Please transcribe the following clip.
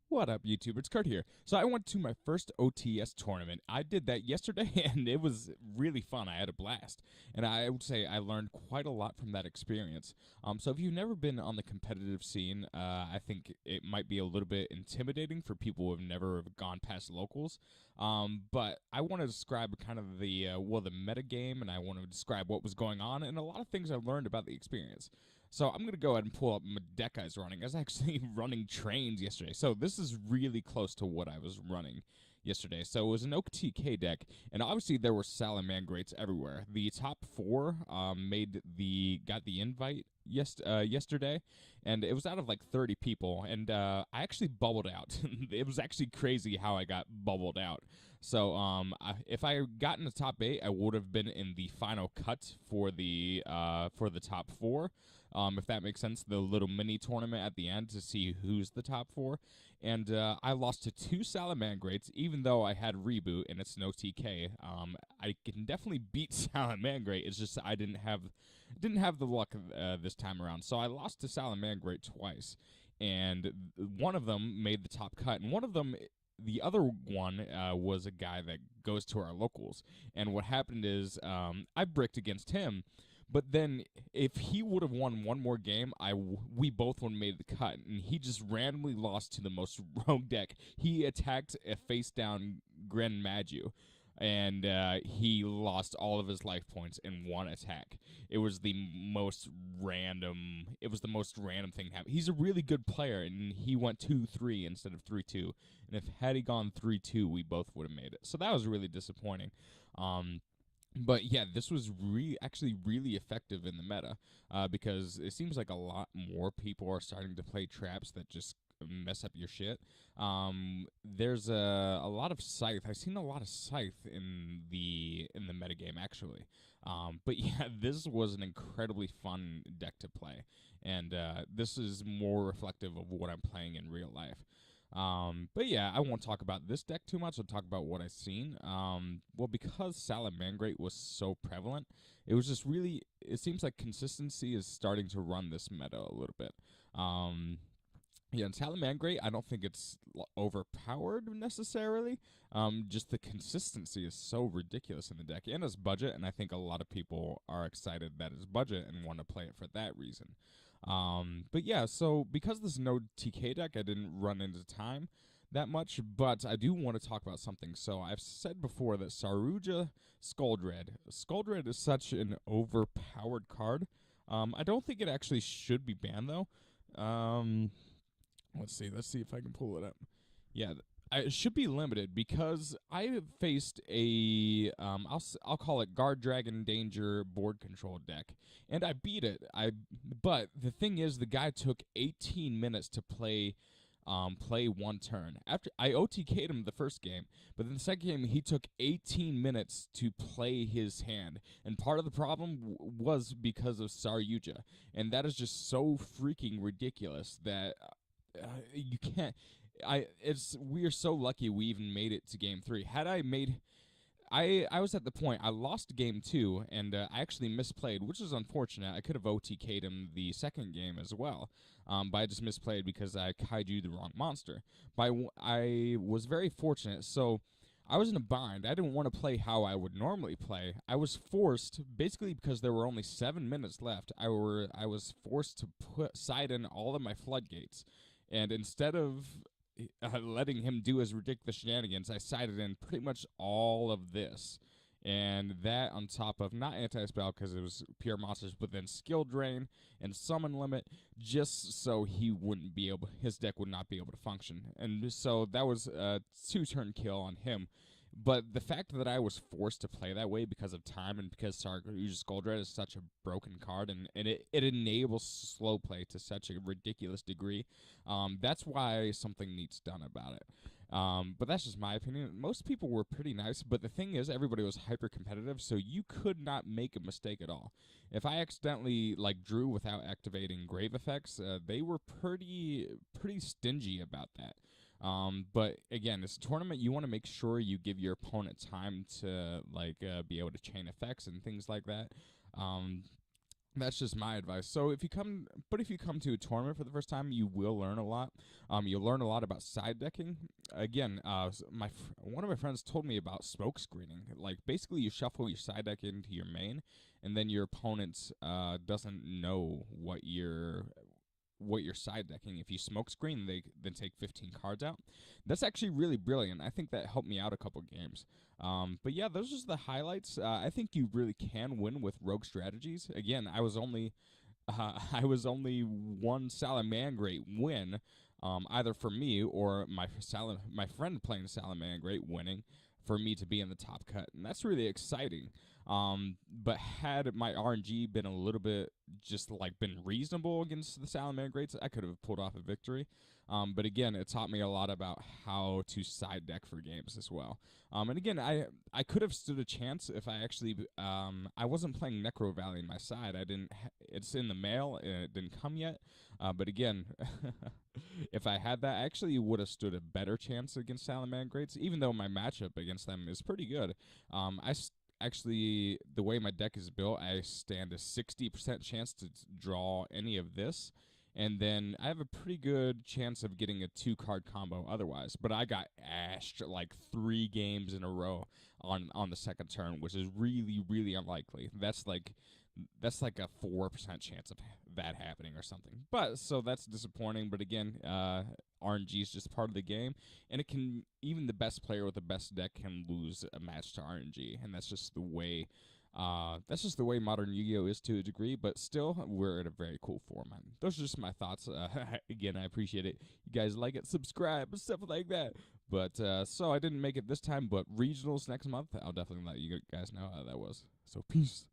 What up, YouTube? It's Kurt here. So I went to my first OTS tournament. I did that yesterday, and it was really fun. I had a blast, and I would say I learned quite a lot from that experience. So if you've never been on the competitive scene, I think it might be a little bit intimidating for people who have never gone past locals. But I want to describe kind of the meta game, and I want to describe what was going on, and a lot of things I learned about the experience. So I'm going to go ahead and pull up my deck I was running. I was actually running trains yesterday. So this is really close to what I was running yesterday. So it was an OTK deck, and obviously there were Salamangreats everywhere. The top four got the invite yesterday, and it was out of like 30 people, and I actually bubbled out. It was actually crazy how I got bubbled out. So if I had gotten the top 8, I would have been in the final cut for the top 4. If that makes sense, the little mini tournament at the end to see who's the top 4. And I lost to 2 Salamangreats, even though I had Reboot and it's no TK. I can definitely beat Salamangreat. It's just I didn't have the luck this time around. So I lost to Salamangreat twice, and one of them made the top cut, and one of them. The other one was a guy that goes to our locals, and what happened is I bricked against him, but then if he would have won one more game, we both would have made the cut, and he just randomly lost to the most rogue deck. He attacked a face-down Gren Maju, and he lost all of his life points in one attack. It was the most random. It was the most random thing to happen. He's a really good player, and he went 2-3 instead of 3-2. And if had he gone 3-2, we both would have made it. So that was really disappointing. But yeah, this was actually really effective in the meta because it seems like a lot more people are starting to play traps that just mess up your shit. There's a lot of Scythe. I've seen a lot of Scythe in the metagame actually. But yeah, this was an incredibly fun deck to play, and this is more reflective of what I'm playing in real life. But yeah, I won't talk about this deck too much. I'll talk about what I've seen. Well, because Salamangreat was so prevalent, it was just really. It seems like consistency is starting to run this meta a little bit. Yeah, in Salamangreat, I don't think it's overpowered necessarily. Just the consistency is so ridiculous in the deck and its budget, and I think a lot of people are excited that it's budget and want to play it for that reason. But yeah, so because this is no TK deck, I didn't run into time that much, but I do want to talk about something. So I've said before that Saruja Skuldred is such an overpowered card. I don't think it actually should be banned though. Let's see if I can pull it up. Yeah, it should be limited because I have faced a I'll call it Guard Dragon Danger board control deck, and I beat it. But the thing is, the guy took 18 minutes to play one turn. After I OTK'd him the first game, but then the second game he took 18 minutes to play his hand, and part of the problem was because of Saryuja, and that is just so freaking ridiculous that you can't. We are so lucky we even made it to game 3. Had I made, I was at the point I lost game 2 and I actually misplayed, which is unfortunate. I could have OTK'd him the second game as well, but I just misplayed because I kaiju the wrong monster. But I was very fortunate, so I was in a bind. I didn't want to play how I would normally play. I was forced, basically because there were only 7 minutes left. I was forced to side in all of my floodgates. And instead of letting him do his ridiculous shenanigans, I sided in pretty much all of this. And that on top of not anti-spell because it was pure monsters, but then skill drain and summon limit, just so his deck would not be able to function. And so that was a 2-turn kill on him. But the fact that I was forced to play that way because of time and because Saryuja's Skuldred is such a broken card and it enables slow play to such a ridiculous degree, that's why something needs done about it. But that's just my opinion. Most people were pretty nice, but the thing is, everybody was hyper competitive, so you could not make a mistake at all. If I accidentally drew without activating grave effects, they were pretty stingy about that. But again, it's a tournament. You want to make sure you give your opponent time to be able to chain effects and things like that. That's just my advice. So if you come to a tournament for the first time, you will learn a lot. You'll learn a lot about side decking. Again, one of my friends told me about smoke screening. Like basically, you shuffle your side deck into your main, and then your opponent doesn't know what you're side decking. If you smoke screen, they then take 15 cards out. That's actually really brilliant. I think that helped me out a couple games. But yeah, those are just the highlights. I think you really can win with rogue strategies. Again, I was only I was only one Salamangreat win, either for me or my friend playing Salamangreat winning for me to be in the top cut, and that's really exciting. But had my RNG been a little bit just like been reasonable against the Salamangreats, I could have pulled off a victory. But again, it taught me a lot about how to side deck for games as well. And again, I could have stood a chance if I actually I wasn't playing Necro Valley in my side. I didn't. It's in the mail and it didn't come yet. But again, if I had that, I actually would have stood a better chance against Salamangreats, even though my matchup against them is pretty good. Actually, the way my deck is built, I stand a 60% chance to draw any of this, and then I have a pretty good chance of getting a 2-card combo otherwise. But I got ashed like 3 games in a row on the second turn, which is really, really unlikely. That's like a 4% chance of that happening or something. But so that's disappointing. But again, RNG is just part of the game, and it can even the best player with the best deck can lose a match to RNG, and that's just the way. That's just the way modern Yu-Gi-Oh is to a degree, but still, we're in a very cool format. Those are just my thoughts. Again, I appreciate it. You guys like it, subscribe, stuff like that. But so I didn't make it this time, but regionals next month, I'll definitely let you guys know how that was. So peace.